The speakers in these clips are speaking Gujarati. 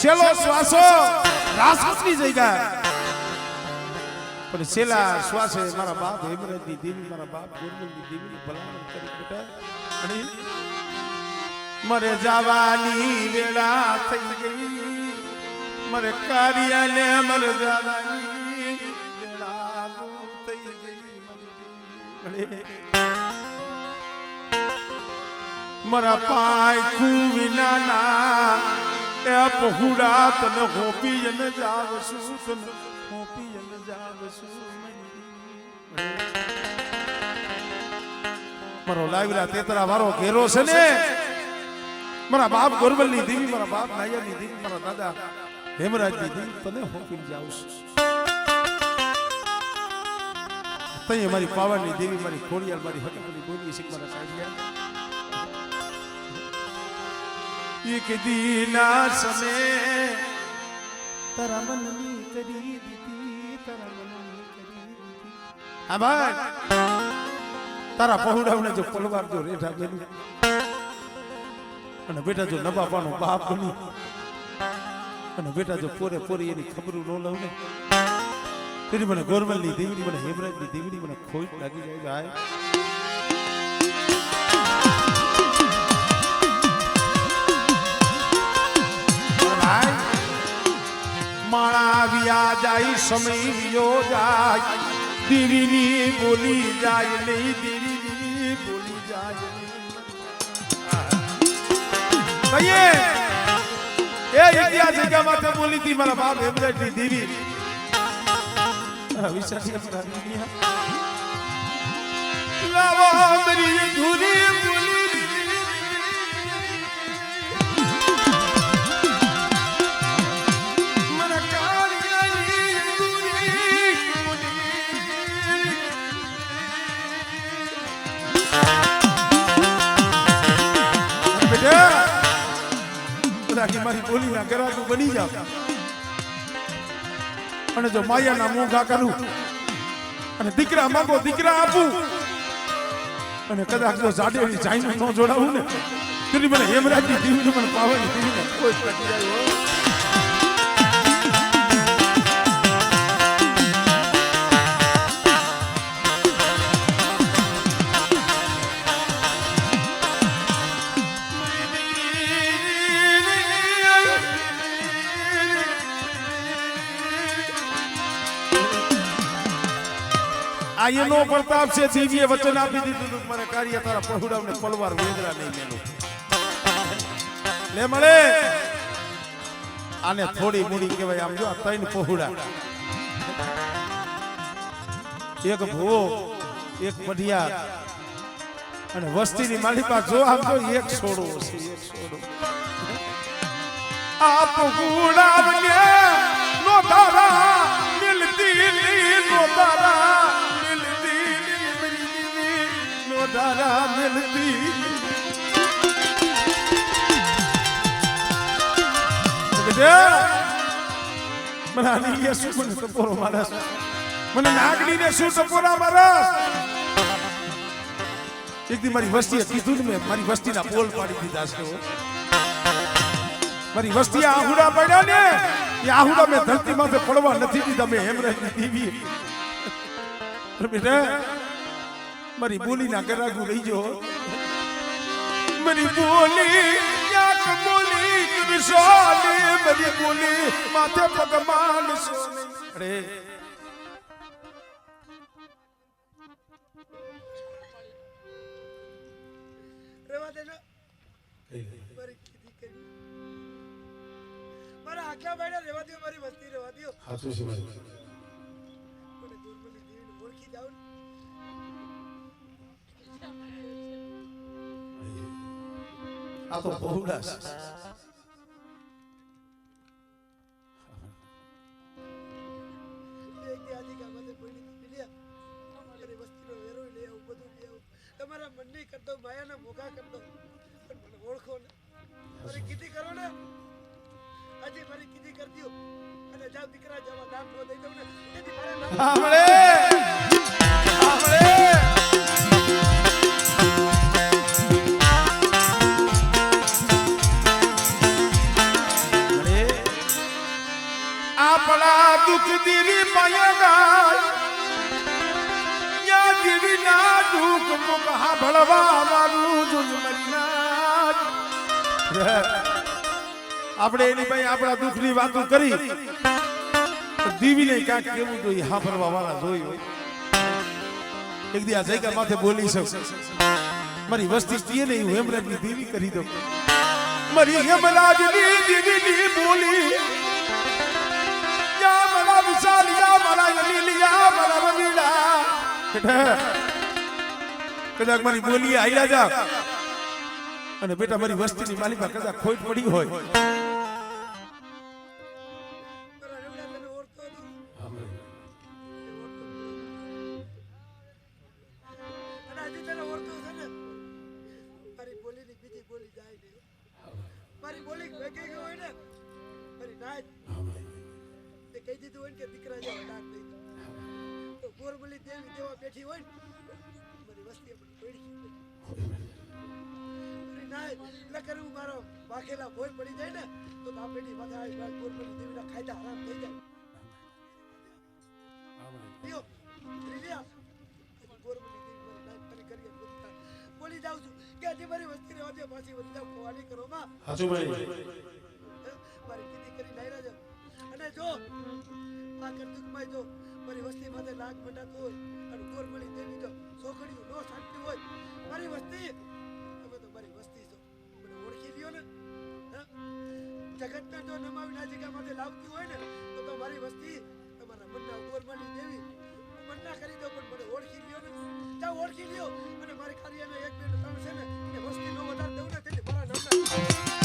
છેલ્લો શ્વાસો રાજપૂતની જગ્યા પણ છેલ્લા શ્વાસે મારા બાપ હેમરાજની દેવી મારા બાપ ગોરમલની દેવીની ભલામણ કરી બેટા અને મરે જવાની વેળા થઈ ગઈ મરે કાર્યાલય મરે જવાની વેળા થઈ ગઈ મરા પાય કુવિનાના એ પહુડા તને હોપી અને જાવશું તને હોપી અને જાવશું મારો લાવીરા તેતરા વારો ઘેરો છે ને મારા બાપ ગોરવલની દેવી મારા બાપ નાયરની દેવી મારા દાદા હેમરાજની દેવી તને હોપી જાવશું તઈ મારી પાવનની દેવી મારી ખોડિયાર મારી હકમની બોલી છે મારા સાહેબ એક દીના સમય તારા મનની કરી દીધી તારા મનની કરી દીધી હા ભાઈ તારા પહોડાવને જો પલવાર જો રેઠા બેનું અને બેટા જો નવાબાનો બાપ બની અને બેટા જો પોરે પોરી એની ખબરું ન લઉં ને તેની મને ગોરમલની દેવીની મને હેમરાજની દેવીની મને ખોટ લાગી જાય માણા વ્યા જાય સમય વિયો જાય દેવીની બોલી જાય નહીં દેવીની બોલી જાય ભાઈએ એ ઇતિહાસ જગ્યામાં બોલી હતી મારા બાપ હેમરાજની દેવી વિચારી લાવો મારી ધૂરી બોલી મારી બોલી ના ગરાજુ બની જાવ અને જો માયાના મોંઘા કરું અને દીકરા માંગો દીકરા આપું અને કદાચ જો જાડેની જાઈને ન જોડાવું ને તેની મને હેમરાજની દેવીને મને પાવાની દેવીને કોઈ પડી જાય આયનો પ્રતાપ છે દેવીએ વચન આપી દીધું મને કાર્ય તારા પહોડાવને પલવાર વેદરા નહીં મેલું લે મળે આને થોડી મૂડી કહેવાય આમ જો આ ત્રણ પહોડા એક ભૂવો એક પઢિયા અને વસ્તીની માલિકા જો આમ તો એક છોડો છે એક છોડો આ પહોડાવને નો તારા મિલતી નો તારા દારા મિલતી મને આની શું મને ટપોરો મારસ મને નાગડીને શું ટપોરા મારસ એક દી મારી વસ્તીએ કીધું ને મારી વસ્તીના બોલ પાડી દીધા છે મારી વસ્તીએ આહુડા પડ્યા ને એ આહુડા મેં ધરતી માથે પડવા નથી દીધા મેં હેમરાજની દેવી બેટા મારી બોલી ના ગરાગુ રહી જો મારી બોલી યાક બોલી વિશાલે મારી બોલી માથે પગમાન સોને અરે રેવા દેના મારી કીધી કરી મારા આખા બેડા રેવા દે મારી વસ્તી રેવા દો હાચું છે મને દુર્બલી દેવીને ઓળખી જાવ આ તો બહુડા છે તમારા મંડી કર દો માયાના મોગા કર દો પણ મને ઓળખો ને મારી કીધી કરો ને આજે મારી કીધી કરી દો અને જાવ દીકરા જવા દાન નો દઈ દઉં ને તેથી મારા આપણા દુઃખ દીરી પાયગા યા દીવી ના દુઃખ મુખ હાભળવા મારું જુજ મરીના આપણે એની ભાઈ આપણા દુઃખની વાતો કરી દીવીને કાંઈક કેવું જોઈએ હાભળવા વાળા જોયું એક દી આ જગ્યા માથે બોલી શકું મારી વસ્તી સ્ત્રીએ નહીં હું હેમરાજની દેવી કરી દઉં મારી હેમરાજની દેવીની બોલી યા મારા વિશાલ યા મારા અલીલિયા મારા રમીલા કદાચ મારી બોલી આયા જા અને બેટા મારી વસ્તીની માલિકા કદાચ ખોટ પડી હોય મારી બોલી વેગી ગયો હોય ને મારી નાચ તે કહી દીધું હોય કે દીકરા જેવો ડાક દઈ તો ગોરબલી દેવી દેવા બેઠી હોય મારી વસ્તી આપણી પડી મારી નાચ લકર હું મારો વાઘેલા ભોય પડી જાય ને તો આ પેઢી માથે આવી વાત ગોરબલી દેવીના ખાયદા હરામ થઈ જાય લ્યો ત્રીલિયા ગોરબલી દેવી મારી નાચ કરી કરીએ બોલી જાઉં છું કે આજે મારી વસ્તી રહેવા દે પાછી વધી જાવ કોવાની કરો માં હાચું ભાઈ મારી કીધી કરી નાયરા જો અને જો આ કરદુકમાં જો મારી વસ્તી માથે લાગ બટાતો હોય અને ગોરબલી દેવી જો છોકરીઓ નો શાંતિ હોય મારી વસ્તી તમે તો મારી વસ્તી છો મને ઓળખી લ્યો ને જગતને જો નમાવી ના જગ્યા માથે લાવતી હોય ને તો મારી વસ્તી તમારા મનના ગોરબલી દેવી મનના કરી દો પણ મને ઓળખી લ્યો ને જાઓ ઓળખી લ્યો અને મારી કાર્યનો એક બે ત્રણ છે ને એ વસ્તી નો વધારે દઉં ને તેથી મારા નામના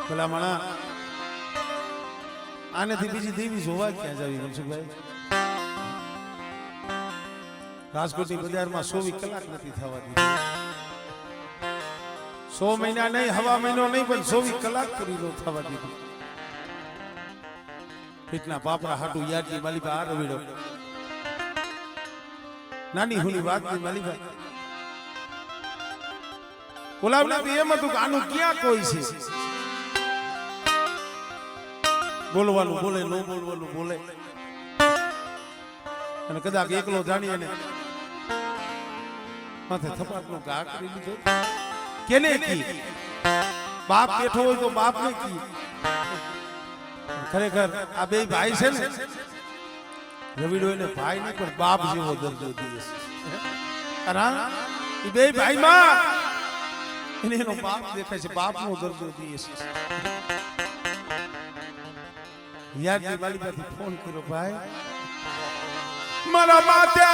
ભલા માણા આનેથી બીજી દેવી જોવા ક્યાં જાવી મનસુખભાઈ રાજકોટની બજારમાં 24 કલાક નથી થવા દીધી 100 મહિના નહીં હવા મહિનો નહીં પણ 24 કલાક કરી લો થવા દીધું કેટલા પાપડા હાટું યાદની માલિકા આ રવીડો નાની હુની વાતની માલિકા બોલાવના એમ હતું કે આનું ક્યાં કોઈ છે બોલવાનું બોલે નો બોલવાનું બોલે અને કદાચ એકલો જાણી અને માથે થપાટનો ઘા કરી દીધો કેને કી બાપ બેઠો હોય તો બાપ ને કી ખરેખર આ બે ભાઈ છે ને રવિડો એને ભાઈ નહીં પણ બાપ જેવો દર્જો દીએ અરે એ બે ભાઈ માં એને એનો બાપ દેખાય છે બાપનો દર્જો દીએ છે યાદની માલિકાથી ફોન કર્યો ભાઈ મારા માથે